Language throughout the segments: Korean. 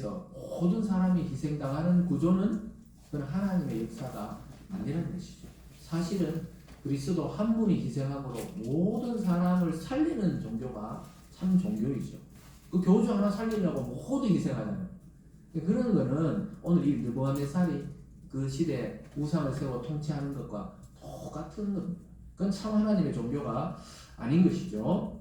모든 사람이 희생당하는 구조는 그건 하나님의 역사가 아니라는 것이죠. 사실은 그리스도 한 분이 희생함으로 모든 사람을 살리는 종교가 참 종교이죠. 그 교주 하나 살리려고 모두 희생하잖아요. 그런 거는 오늘 이 느부갓네살이 그 시대에 우상을 세워 통치하는 것과 똑같은 겁니다. 그건 참 하나님의 종교가 아닌 것이죠.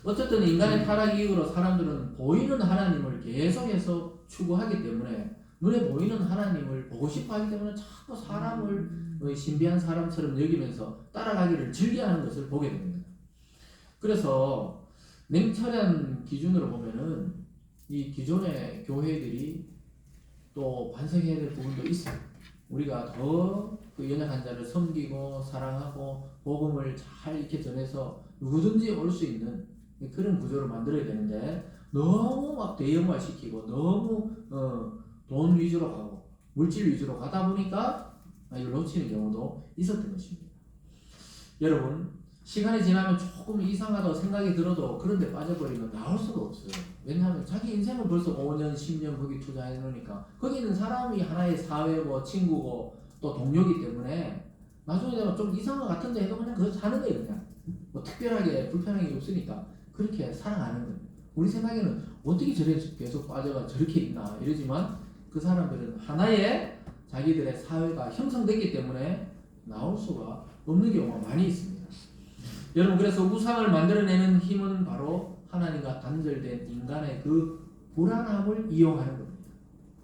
어쨌든 인간의 타락 이후로 사람들은 보이는 하나님을 계속해서 추구하기 때문에 눈에 보이는 하나님을 보고 싶어 하기 때문에 자꾸 사람을 신비한 사람처럼 여기면서 따라가기를 즐겨하는 것을 보게 됩니다. 그래서 냉철한 기준으로 보면은 이 기존의 교회들이 또 반성해야 될 부분도 있어요. 우리가 더 그 연약한 자를 섬기고 사랑하고 복음을 잘 이렇게 전해서 누구든지 올 수 있는 그런 구조를 만들어야 되는데 너무 막 대형화시키고 너무 돈 위주로 가고 물질 위주로 가다 보니까 이걸 놓치는 경우도 있었던 것입니다. 여러분, 시간이 지나면 조금 이상하다고 생각이 들어도 그런데 빠져버리면 나올 수가 없어요. 왜냐하면 자기 인생을 벌써 5년, 10년 거기 투자해 놓으니까 거기 있는 사람이 하나의 사회고 친구고 또 동료이기 때문에 나중에 되면 좀 이상한 것 같은데 해도 그냥 그거 사는 거예요. 그냥 뭐 특별하게 불편한 게 없으니까 그렇게 살아가는 거예요. 우리 생각에는 어떻게 저래 계속 빠져가 저렇게 있나 이러지만 그 사람들은 하나의 자기들의 사회가 형성됐기 때문에 나올 수가 없는 경우가 많이 있습니다. 여러분, 그래서 우상을 만들어내는 힘은 바로 하나님과 단절된 인간의 그 불안함을 이용하는 겁니다.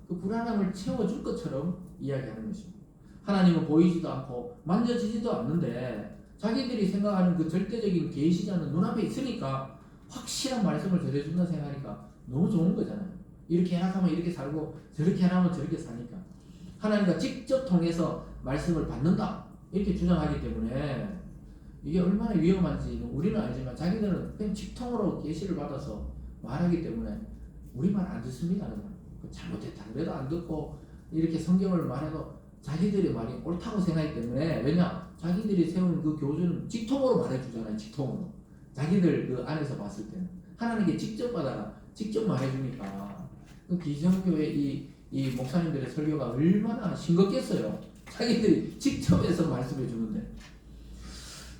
그 불안함을 채워줄 것처럼 이야기하는 것입니다. 하나님은 보이지도 않고 만져지지도 않는데 자기들이 생각하는 그 절대적인 계시자는 눈앞에 있으니까 확실한 말씀을 전해준다 생각하니까 너무 좋은 거잖아요. 이렇게 하면 이렇게 살고 저렇게 하면 저렇게 사니까 하나님과 직접 통해서 말씀을 받는다 이렇게 주장하기 때문에 이게 얼마나 위험한지 우리는 알지만 자기들은 그냥 직통으로 계시를 받아서 말하기 때문에 우리 말 안 듣습니다. 잘못했다 그래도 안 듣고 이렇게 성경을 말해도 자기들의 말이 옳다고 생각하기 때문에 왜냐? 자기들이 세운 그 교주는 직통으로 말해주잖아요. 직통으로. 자기들 그 안에서 봤을 때는 하나님께 직접 받아라. 직접 말해주니까 그 기성교의 이 목사님들의 설교가 얼마나 싱겁겠어요. 자기들이 직접 해서 말씀해 주는데.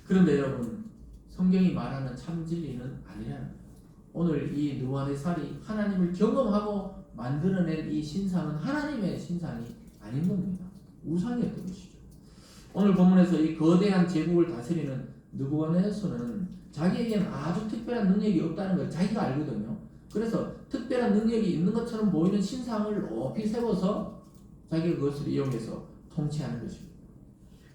그런데 여러분, 성경이 말하는 참 진리는 아니라는 거예요. 오늘 이 느부갓네살이 하나님을 경험하고 만들어낸 이 신상은 하나님의 신상이 아닌 겁니다. 우상이었던 것이죠. 오늘 본문에서 이 거대한 제국을 다스리는 느부갓네살은 자기에게는 아주 특별한 능력이 없다는 걸 자기가 알거든요. 그래서 특별한 능력이 있는 것처럼 보이는 신상을 높이 세워서 자기가 그것을 이용해서 통치하는 것입니다.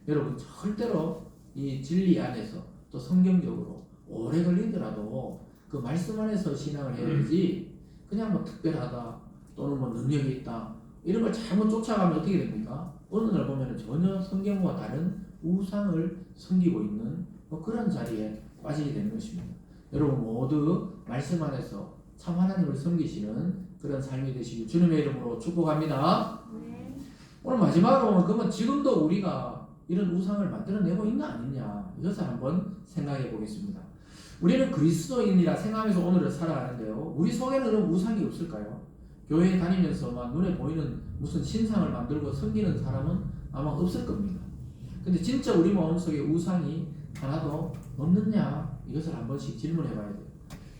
여러분, 절대로 이 진리 안에서 또 성경적으로 오래 걸리더라도 그 말씀 안에서 신앙을 해야 되지 그냥 뭐 특별하다 또는 뭐 능력이 있다 이런 걸 잘못 쫓아가면 어떻게 됩니까? 어느 날 보면 전혀 성경과 다른 우상을 섬기고 있는 뭐 그런 자리에 빠지게 되는 것입니다. 여러분 모두 말씀 안에서 참 하나님을 섬기시는 그런 삶이 되시길 주님의 이름으로 축복합니다. 오늘 마지막으로 보면 그러면 지금도 우리가 이런 우상을 만들어내고 있나 아니냐 이것을 한번 생각해 보겠습니다. 우리는 그리스도인이라 생각하면서 오늘을 살아가는데요. 우리 속에는 그런 우상이 없을까요? 교회에 다니면서 막 눈에 보이는 무슨 신상을 만들고 섬기는 사람은 아마 없을 겁니다. 근데 진짜 우리 마음속에 우상이 하나도 없느냐 이것을 한 번씩 질문해 봐야 돼요.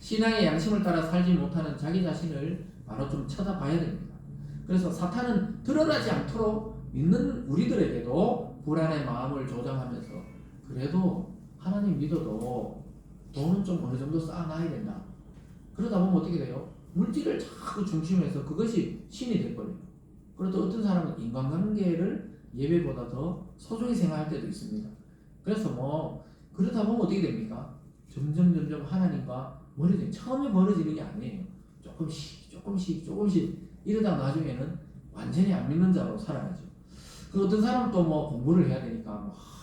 신앙의 양심을 따라 살지 못하는 자기 자신을 바로 좀 쳐다봐야 됩니다. 그래서 사탄은 드러나지 않도록 믿는 우리들에게도 불안의 마음을 조장하면서 그래도 하나님 믿어도 돈은 좀 어느 정도 쌓아놔야 된다. 그러다 보면 어떻게 돼요? 물질을 자꾸 중심해서 그것이 신이 돼버려요. 그래도 어떤 사람은 인간관계를 예배보다 더 소중히 생각할 때도 있습니다. 그래서 뭐 그러다 보면 어떻게 됩니까? 점점 하나님과 멀어지는 처음에 멀어지는 게 아니에요. 조금씩 이러다 나중에는 완전히 안 믿는 자로 살아가죠. 그 어떤 사람은 또 뭐 공부를 해야 되니까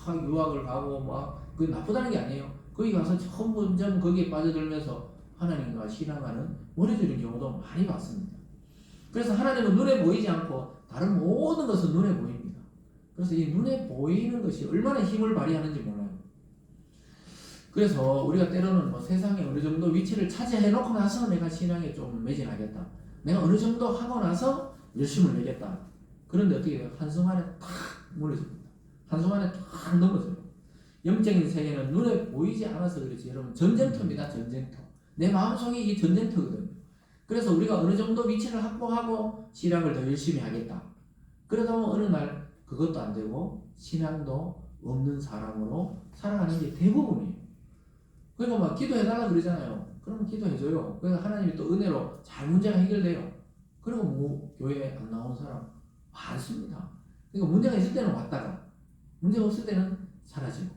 막 유학을 가고 막 그게 나쁘다는 게 아니에요. 거기 가서 점점 거기에 빠져들면서 하나님과 신앙하는 멀어지는 경우도 많이 봤습니다. 그래서 하나님은 눈에 보이지 않고 다른 모든 것은 눈에 보입니다. 그래서 이 눈에 보이는 것이 얼마나 힘을 발휘하는지 몰라요. 그래서 우리가 때로는 뭐 세상에 어느 정도 위치를 차지해 놓고 나서 내가 신앙에 좀 매진하겠다. 내가 어느 정도 하고 나서 열심을 내겠다. 그런데 어떻게 돼요? 한순간에 탁 무너집니다. 한순간에 탁 넘어져요. 영적인 세계는 눈에 보이지 않아서 그렇지 여러분 전쟁터입니다. 전쟁터. 내 마음속이 이 전쟁터거든요. 그래서 우리가 어느 정도 위치를 확보하고 신앙을 더 열심히 하겠다. 그러다 보면 어느 날 그것도 안 되고 신앙도 없는 사람으로 살아가는 게 대부분이에요. 그러니까 막 기도해달라 그러잖아요. 그러면 기도해줘요. 그래서 하나님이 또 은혜로 잘 문제가 해결돼요. 그리고 뭐 교회에 안 나오는 사람 많습니다. 그러니까 문제가 있을 때는 왔다가 문제가 없을 때는 사라지고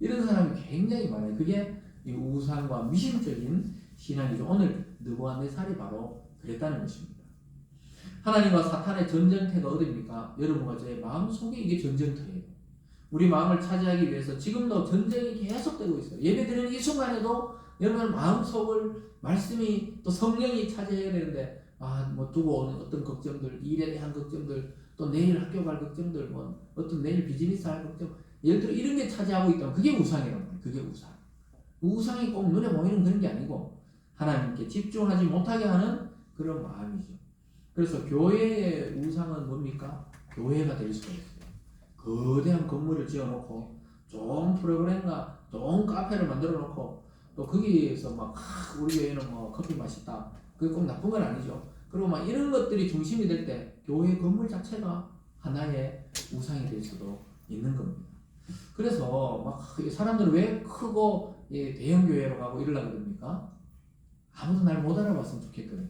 이런 사람이 굉장히 많아요. 그게 이 우상과 미신적인 신앙이죠. 오늘 느부갓네살이 바로 그랬다는 것입니다. 하나님과 사탄의 전쟁터가 어디입니까? 여러분과 저의 마음속에 이게 전쟁터예요. 우리 마음을 차지하기 위해서 지금도 전쟁이 계속되고 있어요. 예배드리는 이 순간에도 여러분 마음속을 말씀이 또 성령이 차지해야 되는데 뭐 두고 오는 어떤 걱정들, 일에 대한 걱정들, 또 내일 학교 갈 걱정들, 뭐 어떤 내일 비즈니스 할 걱정, 예를 들어 이런 게 차지하고 있다면 그게 우상이란 말이에요. 그게 우상. 우상이 꼭 눈에 보이는 그런 게 아니고 하나님께 집중하지 못하게 하는 그런 마음이죠. 그래서 교회의 우상은 뭡니까? 교회가 될 수가 있어요. 거대한 건물을 지어놓고 좋은 프로그램과 좋은 카페를 만들어놓고 또 거기에서 막 우리 교회는 뭐 커피 맛있다. 그게 꼭 나쁜 건 아니죠. 그리고 막 이런 것들이 중심이 될 때 교회 건물 자체가 하나의 우상이 될 수도 있는 겁니다. 그래서 막 사람들은 왜 크고 대형 교회로 가고 이러려고 그럽니까? 아무도 날 못 알아봤으면 좋겠거든요.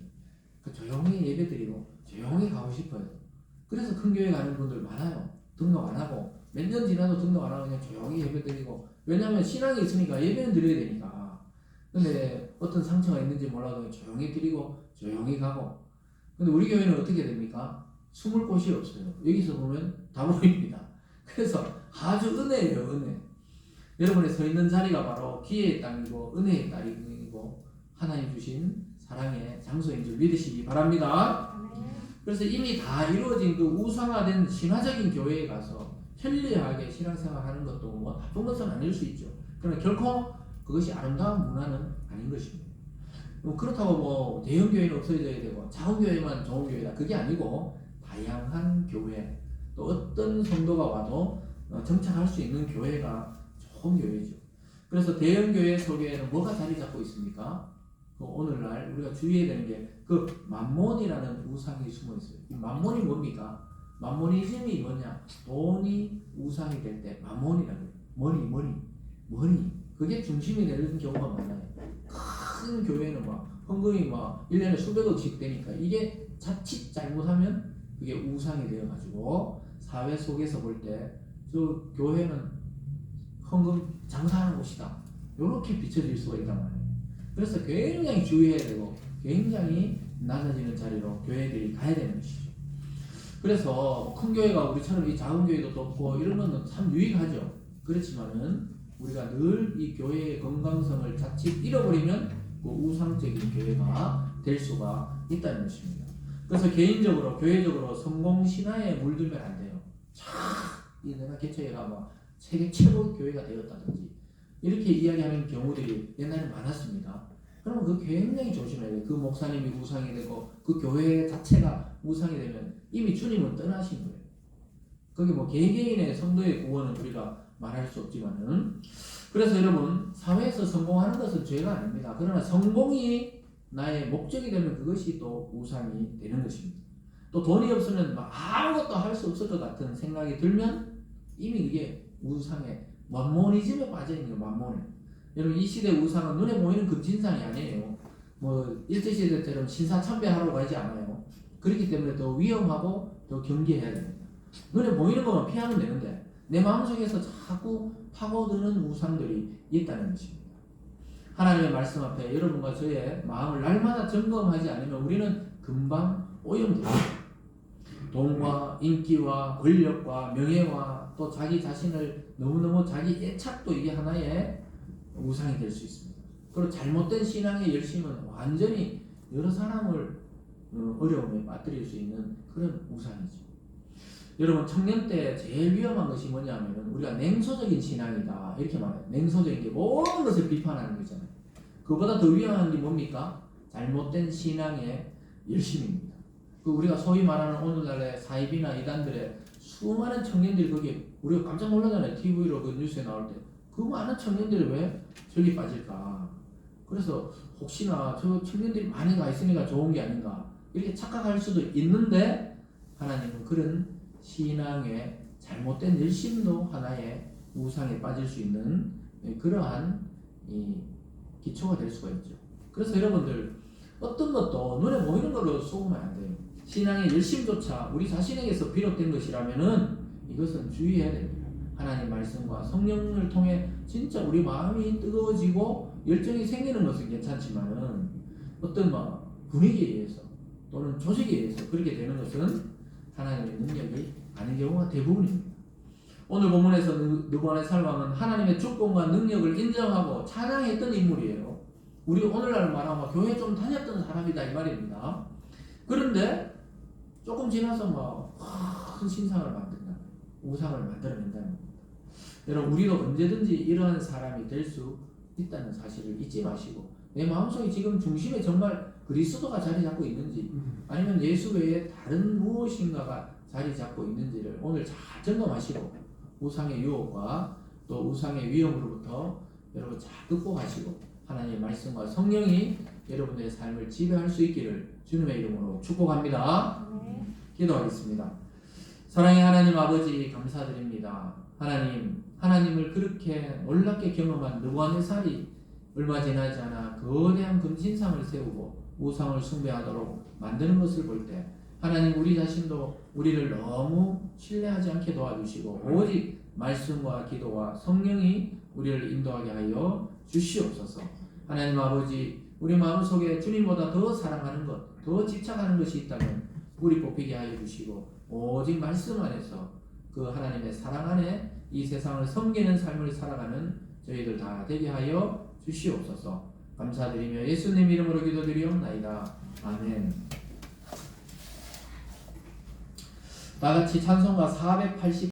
조용히 예배드리고 조용히 가고 싶어요. 그래서 큰 교회 가는 분들 많아요. 등록 안 하고 몇 년 지나도 등록 안 하고 그냥 조용히 예배드리고 왜냐하면 신앙이 있으니까 예배는 드려야 되니까. 근데 어떤 상처가 있는지 몰라도 조용히 드리고 조용히 가고. 근데 우리 교회는 어떻게 됩니까? 숨을 곳이 없어요. 여기서 보면 다 보입니다. 그래서 아주 은혜예요, 은혜. 여러분의 서 있는 자리가 바로 기회의 땅이고 은혜의 땅이고 하나님 주신 사랑의 장소인 줄 믿으시기 바랍니다. 그래서 이미 다 이루어진 그 우상화된 신화적인 교회에 가서 편리하게 신앙생활하는 것도 뭐 나쁜 것은 아닐 수 있죠. 그러나 결코 그것이 아름다운 문화는 아닌 것입니다. 그렇다고 뭐 대형 교회는 없어져야 되고 작은 교회만 좋은 교회다 그게 아니고 다양한 교회 또 어떤 성도가 와도 정착할 수 있는 교회가 좋은 교회죠. 그래서 대형 교회 속에는 뭐가 자리 잡고 있습니까? 오늘날 우리가 주의해야 되는 게 그 만몬이라는 우상이 숨어 있어요. 이 만몬이 뭡니까? 만모니즘이 뭐냐? 돈이 우상이 될 때 만몬이라고 해요. 머니. 그게 중심이 되는 경우가 많아요. 큰 교회는 막 헌금이 막 1년에 수백억씩 되니까 이게 자칫 잘못하면 그게 우상이 되어가지고 사회 속에서 볼 때 저 교회는 헌금 장사하는 곳이다. 이렇게 비춰질 수가 있단 말이에요. 그래서 굉장히 주의해야 되고 굉장히 낮아지는 자리로 교회들이 가야 되는 것이죠. 그래서 큰 교회가 우리처럼 이 작은 교회도 없고 이런 거는 참 유익하죠. 그렇지만은 우리가 늘 이 교회의 건강성을 자칫 잃어버리면 그 우상적인 교회가 될 수가 있다는 것입니다. 그래서 개인적으로 교회적으로 성공 신화에 물들면 안 돼요. 이 내가 개척해가 뭐 세계 최고 교회가 되었다든지 이렇게 이야기하는 경우들이 옛날에 많았습니다. 그러면 그 굉장히 조심해야 돼요. 그 목사님이 우상이 되고 그 교회 자체가 우상이 되면 이미 주님은 떠나신 거예요. 거기 뭐 개개인의 성도의 구원은 우리가 말할 수 없지만은 그래서 여러분 사회에서 성공하는 것은 죄가 아닙니다. 그러나 성공이 나의 목적이 되면 그것이 또 우상이 되는 것입니다. 또 돈이 없으면 아무것도 할 수 없을 것 같은 생각이 들면 이미 그게 우상의 만모니즘에 빠져있는 거예요. 만모니. 여러분 이 시대 우상은 눈에 보이는 금신상이 아니에요. 뭐 일제시대처럼 신사참배하러 가지 않아요. 그렇기 때문에 더 위험하고 더 경계해야 됩니다. 눈에 보이는 것만 피하면 되는데 내 마음속에서 자꾸 파고드는 우상들이 있다는 것입니다. 하나님의 말씀 앞에 여러분과 저의 마음을 날마다 점검하지 않으면 우리는 금방 오염됩니다. 돈과 인기와 권력과 명예와 또 자기 자신을 너무너무 자기 애착도 이게 하나의 우상이 될 수 있습니다. 그리고 잘못된 신앙의 열심은 완전히 여러 사람을 어려움에 빠뜨릴 수 있는 그런 우상이죠. 여러분 청년 때 제일 위험한 것이 뭐냐면 우리가 냉소적인 신앙이다 이렇게 말해요. 냉소적인 게 모든 것을 비판하는 거잖아요. 그보다 더 위험한 게 뭡니까? 잘못된 신앙의 열심입니다. 그 우리가 소위 말하는 오늘날의 사이비나 이단들의 수많은 청년들이 거기에 우리가 깜짝 놀라잖아요. TV로 그 뉴스에 나올 때 그 많은 청년들이 왜 저기 빠질까? 그래서 혹시나 저 청년들이 많이 가 있으니까 좋은 게 아닌가 이렇게 착각할 수도 있는데 하나님은 그런 신앙의 잘못된 열심도 하나의 우상에 빠질 수 있는 그러한 이 기초가 될 수가 있죠. 그래서 여러분들 어떤 것도 눈에 보이는 걸로 속으면 안 돼요. 신앙의 열심조차 우리 자신에게서 비롯된 것이라면은 이것은 주의해야 됩니다. 하나님 말씀과 성령을 통해 진짜 우리 마음이 뜨거워지고 열정이 생기는 것은 괜찮지만은 어떤 분위기에 의해서 또는 조직에 의해서 그렇게 되는 것은 하나님의 능력이 아닌 경우가 대부분입니다. 오늘 본문에서 느부갓네살 왕은 하나님의 주권과 능력을 인정하고 찬양했던 인물이에요. 우리 오늘날 말하면 교회 좀 다녔던 사람이다 이 말입니다. 그런데 조금 지나서 큰 신상을 만든다, 우상을 만들어낸다는 겁니다. 여러분 우리도 언제든지 이러한 사람이 될 수 있다는 사실을 잊지 마시고 내 마음속에 지금 중심에 정말 그리스도가 자리 잡고 있는지 아니면 예수 외에 다른 무엇인가가 자리 잡고 있는지를 오늘 잘 점검하시고 우상의 유혹과 또 우상의 위험으로부터 여러분 잘 극복하시고 하나님의 말씀과 성령이 여러분의 삶을 지배할 수 있기를 주님의 이름으로 축복합니다. 기도하겠습니다. 사랑의 하나님 아버지 감사드립니다. 하나님을 그렇게 놀랍게 경험한 느부갓네살이 얼마 지나지 않아 거대한 금신상을 세우고 우상을 숭배하도록 만드는 것을 볼 때 하나님 우리 자신도 우리를 너무 신뢰하지 않게 도와주시고 오직 말씀과 기도와 성령이 우리를 인도하게 하여 주시옵소서. 하나님 아버지 우리 마음속에 주님보다 더 사랑하는 것, 더 집착하는 것이 있다면 우리 뽑히게 하여 주시고 오직 말씀 안에서 그 하나님의 사랑 안에 이 세상을 섬기는 삶을 살아가는 저희들 다 되게 하여 주시옵소서. 감사드리며 예수님 이름으로 기도드리옵나이다. 아멘. 다같이 찬송가 480